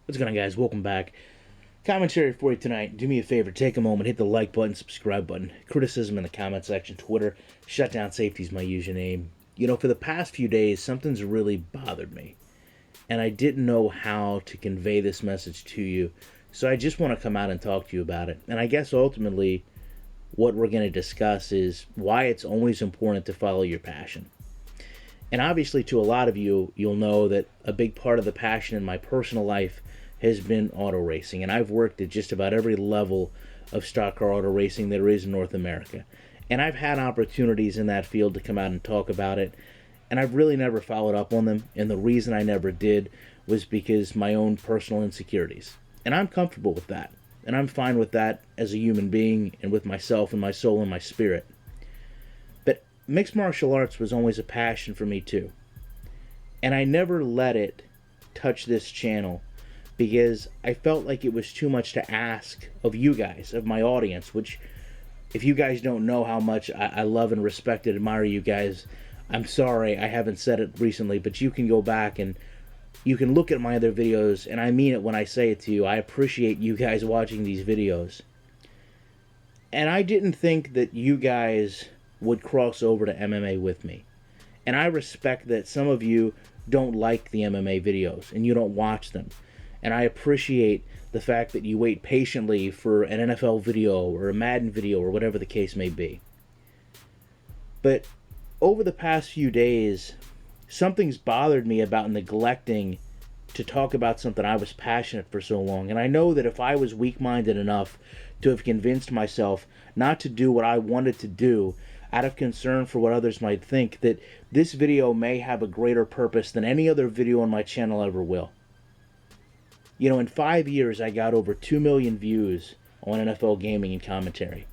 What's going on, guys? Welcome back. Commentary for you tonight. Do me a favor, take a moment, hit the like button, subscribe button, criticism in the comment section, Twitter, Shutdown Safety is my username. You know, for the past few days, something's really bothered me, and I didn't know how to convey this message to you, so I just want to come out and talk to you about it. And I guess ultimately, what we're going to discuss is why it's always important to follow your passion. And obviously, to a lot of you, you'll know that a big part of the passion in my personal life has been auto racing. And I've worked at just about every level of stock car auto racing there is in North America. And I've had opportunities in that field to come out and talk about it. And I've really never followed up on them. And the reason I never did was because my own personal insecurities. And I'm comfortable with that. And I'm fine with that as a human being and with myself and my soul and my spirit. Mixed martial arts was always a passion for me too. And I never let it touch this channel because I felt like it was too much to ask of you guys, of my audience, which if you guys don't know how much I love and respect and admire you guys, I'm sorry I haven't said it recently, but you can go back and you can look at my other videos, and I mean it when I say it to you. I appreciate you guys watching these videos. And I didn't think that you guys would cross over to MMA with me. And I respect that some of you don't like the MMA videos and you don't watch them. And I appreciate the fact that you wait patiently for an NFL video or a Madden video or whatever the case may be. But over the past few days, something's bothered me about neglecting to talk about something I was passionate for so long. And I know that if I was weak-minded enough to have convinced myself not to do what I wanted to do, out of concern for what others might think, that this video may have a greater purpose than any other video on my channel ever will. You know, in 5 years, I got over 2 million views on NFL gaming and commentary.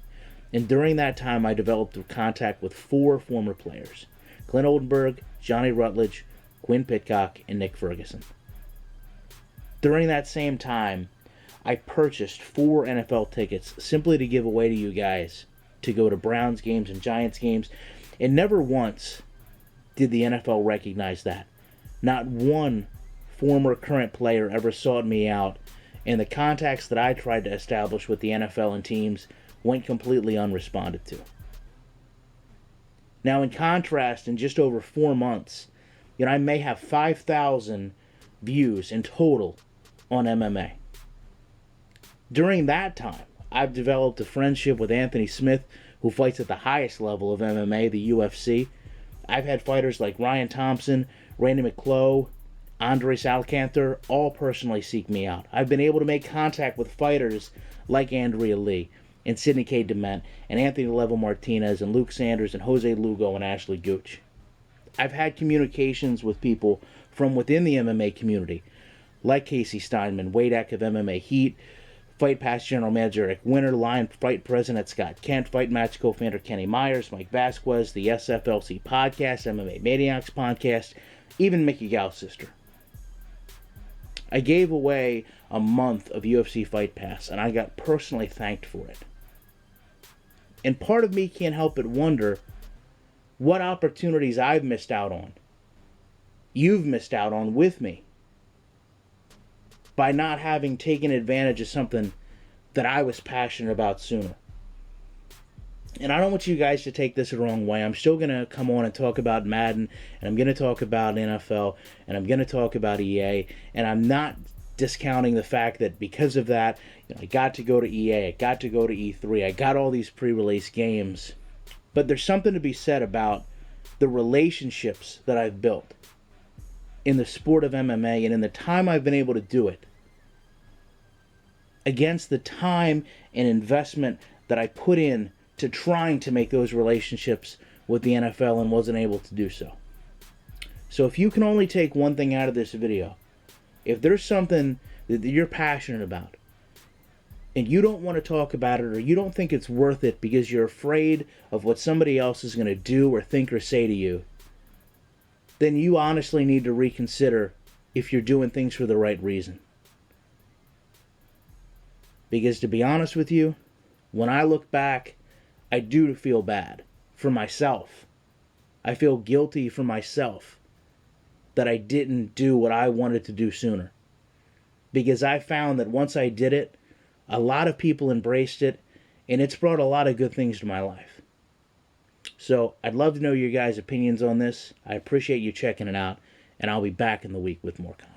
And during that time, I developed contact with 4 former players: Clint Oldenburg, Johnny Rutledge, Quinn Pitcock, and Nick Ferguson. During that same time, I purchased 4 NFL tickets simply to give away to you guys, to go to Browns games and Giants games, and never once did the NFL recognize that. Not one former current player ever sought me out, and the contacts that I tried to establish with the NFL and teams went completely unresponded to. Now, in contrast, in just over 4 months, I may have 5,000 views in total on MMA. During that time, I've developed a friendship with Anthony Smith, who fights at the highest level of MMA, the UFC. I've had fighters like Ryan Thompson, Randy McClough, Andres Alcantar, all personally seek me out. I've been able to make contact with fighters like Andrea Lee and Sidney K. Dement and Anthony Level Martinez and Luke Sanders and Jose Lugo and Ashley Gooch. I've had communications with people from within the MMA community, like Casey Steinman, Wade Eck of MMA Heat, Fight Pass General Manager Eric Winter, Lion Fight President Scott Kent, Fight Match co-founder Kenny Myers, Mike Vasquez, the SFLC Podcast, MMA Maniacs Podcast, even Mickey Gal's sister. I gave away a month of UFC Fight Pass, and I got personally thanked for it. And part of me can't help but wonder what opportunities I've missed out on, you've missed out on with me, by not having taken advantage of something that I was passionate about sooner. And I don't want you guys to take this the wrong way. I'm still going to come on and talk about Madden, and I'm going to talk about NFL, and I'm going to talk about EA, and I'm not discounting the fact that because of that, I got to go to EA, I got to go to E3, I got all these pre-release games. But there's something to be said about the relationships that I've built in the sport of MMA and in the time I've been able to do it against the time and investment that I put in to trying to make those relationships with the NFL and wasn't able to do so. So if you can only take one thing out of this video, if there's something that you're passionate about and you don't want to talk about it, or you don't think it's worth it because you're afraid of what somebody else is going to do or think or say to you, then you honestly need to reconsider if you're doing things for the right reason. Because to be honest with you, when I look back, I do feel bad for myself. I feel guilty for myself that I didn't do what I wanted to do sooner. because I found that once I did it, a lot of people embraced it, and it's brought a lot of good things to my life. So I'd love to know your guys' opinions on this. I appreciate you checking it out, and I'll be back in the week with more content.